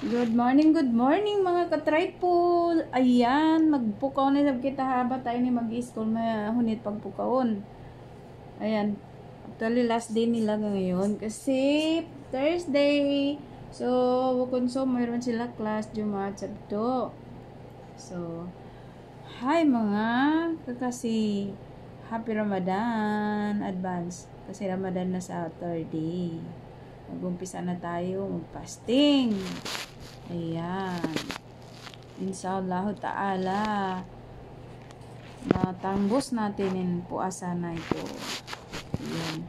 Good morning mga ka-tripod. Ayan, magpukaw na sab kita haba tayo ni mag-school mahunit pagpukaon. Ayan, actually last day nila ngayon kasi Thursday. So, bukod so mayroon sila class Jumaat, Sabto. So, hi mga kakasi. Happy Ramadan advance kasi Ramadan na sa Saturday. Mag-umpisa na tayo mag-fasting. Ayan. Insyaallah ta'ala matambos natin yung puasa na ito. Ayan.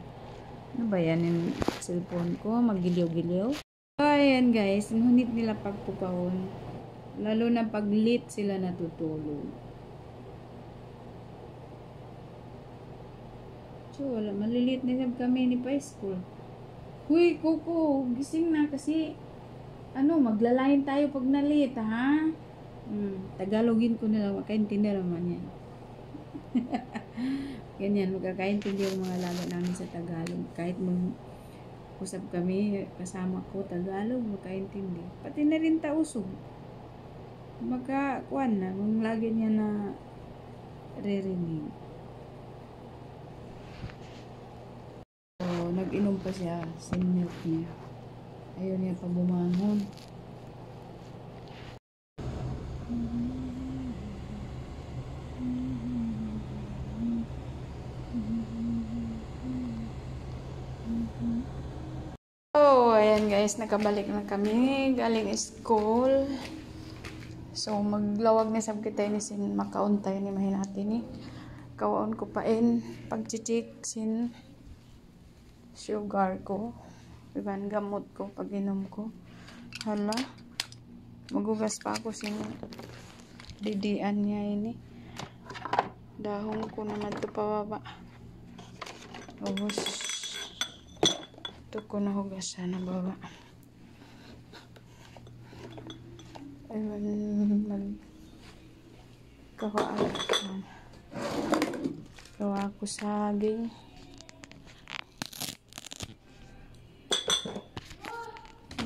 Ano ba yan yung cellphone ko? Maggiliw-giliw. Ayan guys, ngunit nila pagpupahon. Lalo na pag late sila natutulog. So, wala. Malilit na kami ni pa school. Huy, Coco, gising na kasi maglalain tayo pag nalit, ha? Tagalogin ko na lang, makaintindi naman yan. Ganyan, magkakaintindi yung mga laga namin sa Tagalog. Kahit mag-usap kami, kasama ko Tagalog, makaintindi. Pati na rin tausog. Magkakuan na, kung lagi niya na ririnig. So, nag-inom pa siya, sin milk niya. Ayaw niya pa bumangon. So, ayan guys, nakabalik na kami galing school. So, maglawag na sab kita ni sin makauntay ni mahinati ni. Kawaon ko pain pagchichik sin sugar ko. Iban gamot ko pag inom ko. Hala. Magugas pa ako sin didian niya ini. Dahon ko naman ito pababa. Ubus. Ito ko nahugasan na baba. Ayun, gawa ko saging.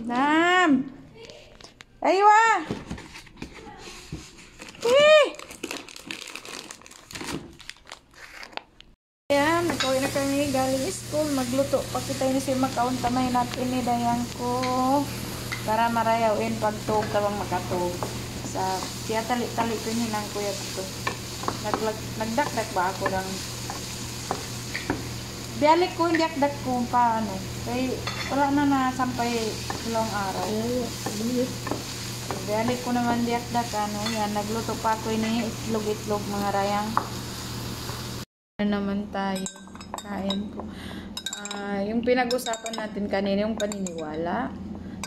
Nam! Aywa! Ayan, nagkawin na kami galing school. Magluto pa kita ni si makaon tamay natin ni dayang ko. Para marayawin pagtog tawang makatog. Sa siya tali-tali ko hinang kuya ito. Nagdakdak ba ako ng bialik ko, hindi akdak ko paano. Kaya wala na sampay ilang araw. Bialik ko naman di akdak yan. Nagluto pa ako ini itlog-itlog mga rayang. Naman tayo kain ko. Yung pinag-usapan natin kanina yung paniniwala.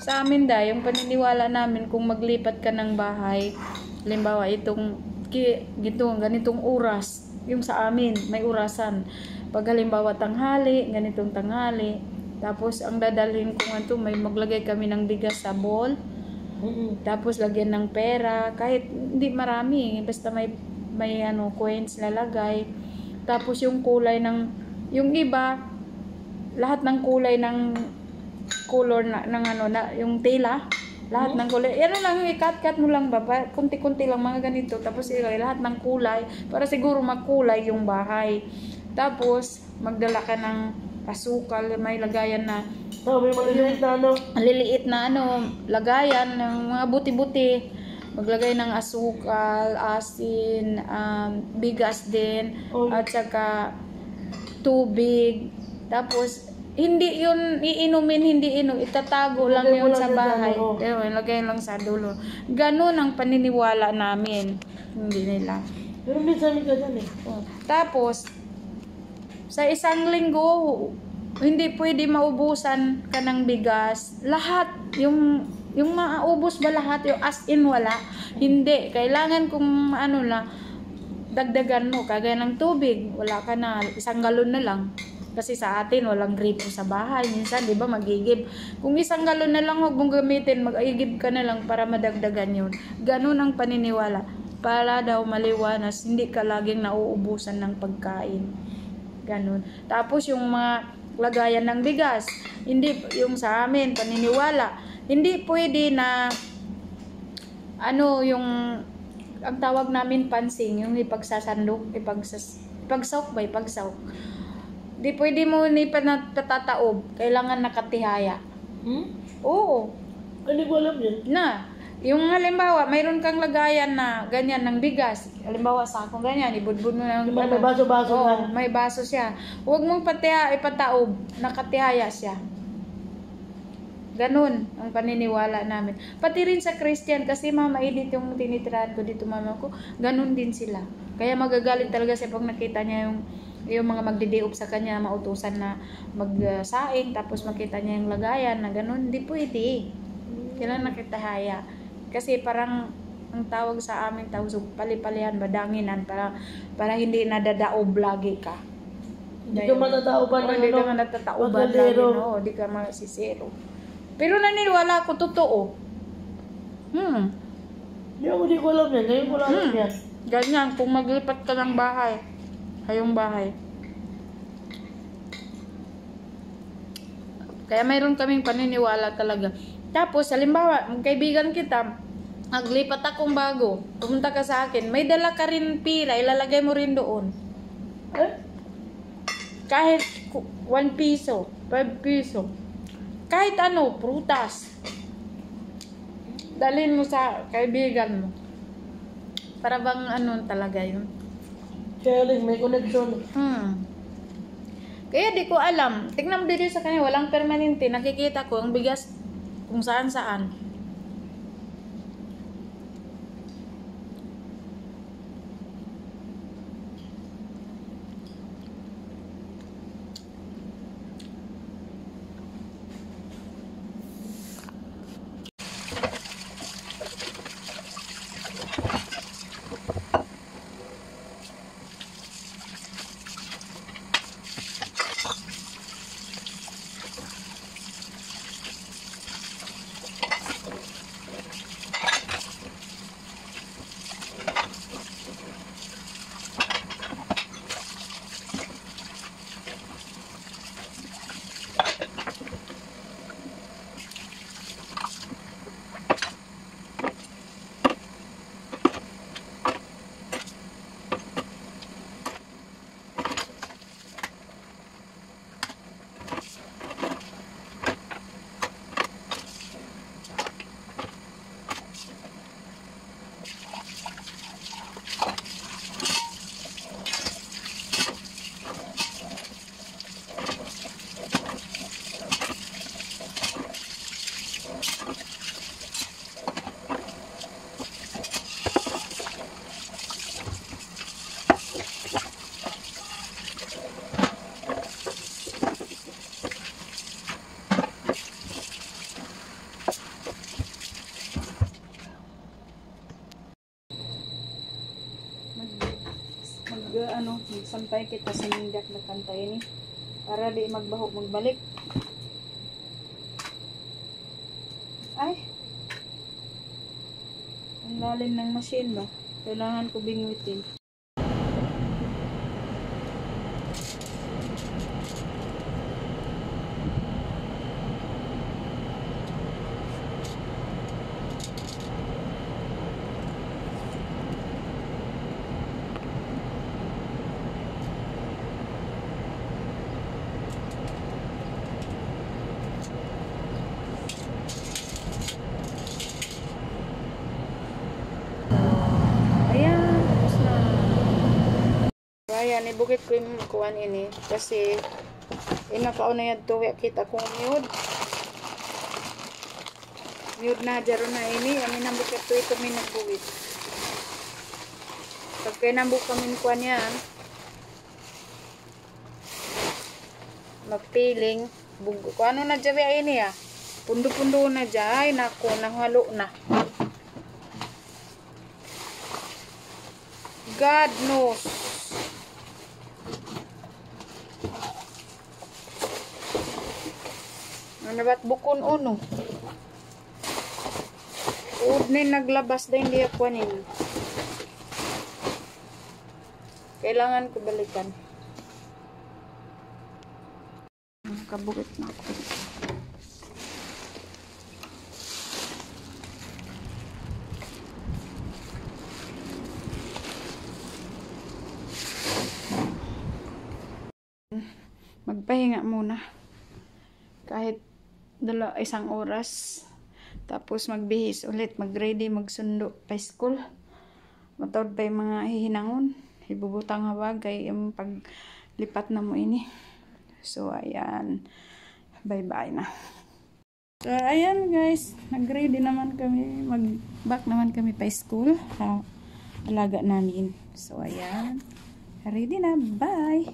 Sa amin yung paniniwala namin kung maglipat ka ng bahay, halimbawa itong ganitong oras, yung sa amin may orasan. Pag halimbawa tanghali, ganitong tanghali, tapos ang dadalhin ko may maglagay kami ng bigas sa bowl, tapos lagyan ng pera, kahit hindi marami, basta may coins lalagay. Tapos yung kulay yung iba, lahat ng kulay ng color yung tela, lahat ng kulay. Yan lang, i-cut mo lang ba? Kunti-kunti lang mga ganito. Tapos lahat ng kulay para siguro magkulay yung bahay. Tapos magdala ka ng asukal, may lagayan na maliliit na lagayan ng mga buti-buti. Maglagay ng asukal, asin, bigas din, at saka tubig. Tapos hindi yun iinumin, itatago lang yun sa bahay. Lagay lang sa dulo. Ganun ang paniniwala namin. Hindi nila. Pero minsan ka dyan Tapos, sa isang linggo, hindi pwede maubusan ka ng bigas. Lahat, yung maubos ba lahat? Yung as in wala? Hindi. Kailangan kung dagdagan mo. Kagaya ng tubig, wala ka na. 1 galon na lang. Kasi sa atin, walang gripo sa bahay. Minsan, di ba, mag-igib. Kung 1 galon na lang, huwag mong gamitin, mag-igib ka na lang para madagdagan yun. Ganun ang paniniwala. Para daw maliwanas, hindi ka laging nauubusan ng pagkain. Ganun. Tapos yung mga lagayan ng bigas. Hindi yung sa amin, paniniwala. Hindi pwede na yung ang tawag namin pansing, yung ipagsasandok, ipagsawk ba, ipagsawk. Di pwede mo ni patataob, kailangan nakatihaya. Oo. Hindi ko alam yan. Yung halimbawa, mayroon kang lagayan na ganyan ng bigas. Halimbawa sa akong ganyan, ibudbud mo ng May baso-baso na. may baso siya. Huwag mong ipataob, nakatihaya siya. Ganun ang paniniwala namin. Pati rin sa Christian, kasi Mama Edith yung tinitirahan ko dito, mama ko, ganun din sila. Kaya magagalit talaga siya pag nakita niya yung mga magdidiop sa kanya, mautusan na magsaing, tapos makita niya yung lagayan na ganun. Hindi pwede. Kailangan nakitahaya. Kasi parang ang tawag sa amin, palipalihan, badanginan, para hindi nadadaob lagi ka. Hindi ka matataoban ng Hindi ka natataoban lagi, no? Hindi ka masisiro. Pero naniniwala ako, totoo. Hindi ko alam yan. Ngayon ko lang alam yan. Ganyan, kung maglipat ka ng bahay, hayong bahay. Kaya mayroon kaming paniniwala talaga. Tapos, halimbawa, kaibigan kita, naglipat akong bago, pumunta ka sa akin, may dala ka rin pila, ilalagay mo rin doon. Kahit 1 piso, 5 piso, kahit prutas, dalhin mo sa kaibigan mo. Para bang talaga yun. Sharing, may connection. Kaya di ko alam. Tignan mo dito sa kanya, walang permanente. Nakikita ko ang bigas kung saan-saan. Sampay kita sa mindak na kantay ni para di magbahok magbalik. Ay, ang lalim ng machine ba? Kailangan ko bingwitin. Ayan, ibukit ko yung kuwan ini kasi inakaw na yan to kita kong miyod na jaro na ini amin ang bukit to ito may nagbuwit pag kaya nambuk kami kuwan yan magpiling kung ano na dyan ini pundo-pundo na dyan ay nako nahalo na God knows. Nabat bukon uno. Uod na naglabas din di ako nila. Kailangan ko balikan. Nakabukit na ako. Magpahinga muna. Kahit isang oras. Tapos magbihis ulit. Mag-ready, magsundo pa school. Matawad pa yung mga hihinangon. Ibubutang hawag kay yung paglipat na mo ini. So, ayan. Bye-bye na. So, ayan guys. Nag-ready naman kami. Mag-back naman kami pa school. Alaga namin. So, ayan. Ready na. Bye!